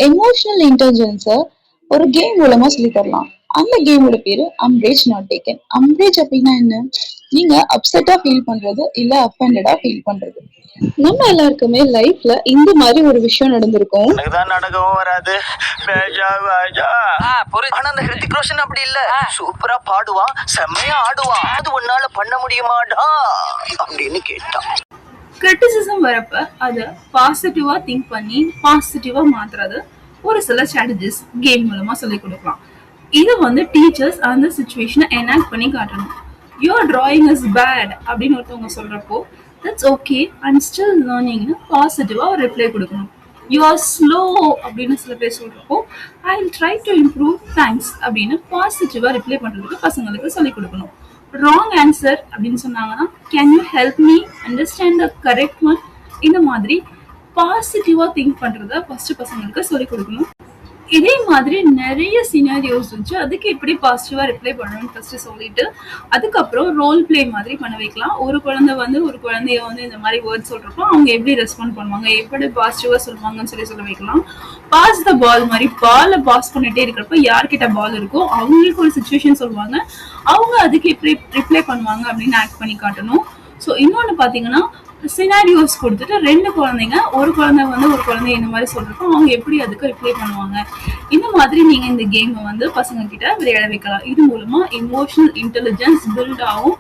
Emotional intelligence ஒரு game மூலமா சொல்லி தரலாம். அந்த கேமோட பேரு அம்ரேஜ் நாட் டேக்கன். அம்ரேஜ் அப்படின்னா என்ன? நீங்க அப்செட்டா ஃபீல் பண்றது இல்ல அஃபெண்டடா ஃபீல் பண்றது. நம்ம எல்லாருக்குமே லைஃப்ல இந்த மாதிரி ஒரு விஷயம் நடந்திருக்கும். எனக்குதான் நடக்கவும் வராது. ஆனா அந்த ஹிருத்திக் ரோஷன் அப்படி இல்ல, சூப்பரா பாடுவான், செம்மையா ஆடுவான். அது உன்னால பண்ண முடியுமாடா அப்படின்னு கேட்டான். கிரிட்டிசிசம் வரப்ப அதை பாசிட்டிவா திங்க் பண்ணி பாசிட்டிவா மாத்துறது ஒரு சில ஸ்ட்ராட்டஜிஸ் கேம் மூலமா சொல்லி கொடுக்கலாம். இது வந்து டீச்சர்ஸ் அந்த சுச்சுவேஷனை எனாக்ட் பண்ணி காட்டணும். யுவர் டிராயிங் இஸ் பேட் அப்படின்னு ஒருத்தவங்க சொல்றப்போ தட்ஸ் ஓகே அண்ட் ஸ்டில் லேர்னிங்னு பாசிட்டிவா ஒரு ரிப்ளை கொடுக்கணும். யூ ஆர் ஸ்லோ அப்படின்னு சில பேர் சொல்றப்போ I will try to improve thanks அப்படின்னு பாசிட்டிவா ரிப்ளை பண்றதுக்கு பசங்களுக்கு சொல்லிக் கொடுக்கணும். ராங் ஆன்சர் அப்படின்னு சொன்னாங்கன்னா can you help me understand the correct one, இந்த மாதிரி பாசிட்டிவா திங்க் பண்றத ஃபர்ஸ்ட் பசங்களுக்கு சொல்லிக் கொடுக்கணும். இதே மாதிரி நிறைய சினாரியோஸ் வச்சு அதுக்கு எப்படி பாசிட்டிவா ரிப்ளை பண்ணணும்னு ஃபர்ஸ்ட் சொல்லிட்டு அதுக்கப்புறம் ரோல் பிளே மாதிரி பண்ண வைக்கலாம். ஒரு குழந்தை வந்து ஒரு குழந்தைய வந்து இந்த மாதிரி வேர்ட் சொல்றப்போ அவங்க எப்படி ரெஸ்பாண்ட் பண்ணுவாங்க, எப்படி பாசிட்டிவா சொல்லுவாங்கன்னு சொல்ல வைக்கலாம். பாஸ் த பால் மாதிரி பாலை பாஸ் பண்ணிட்டே இருக்கிறப்ப யார்கிட்ட பால் இருக்கோ அவங்களுக்கு ஒரு சுச்சுவேஷன் சொல்லுவாங்க, அவங்க அதுக்கு எப்படி ரிப்ளை பண்ணுவாங்க அப்படின்னு ஆக்ட் பண்ணி காட்டணும். ஸோ இன்னொன்று பார்த்தீங்கன்னா சினாரியோஸ் கொடுத்துட்டு ரெண்டு குழந்தைங்க, ஒரு குழந்தை வந்து ஒரு குழந்தை இந்த மாதிரி சொல்றப்போ அவங்க எப்படி அதுக்கு ரிப்ளை பண்ணுவாங்க, இந்த மாதிரி நீங்க இந்த கேமை வந்து பசங்க கிட்ட விளையாட வைக்கலாம். இது மூலமா எமோஷனல் இன்டெலிஜென்ஸ் பில்ட் ஆகும்.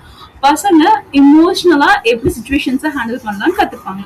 பசங்க எமோஷனலா எப்படி சுச்சுவேஷன்ஸை ஹேண்டில் பண்ணலாம்னு கத்துப்பாங்க.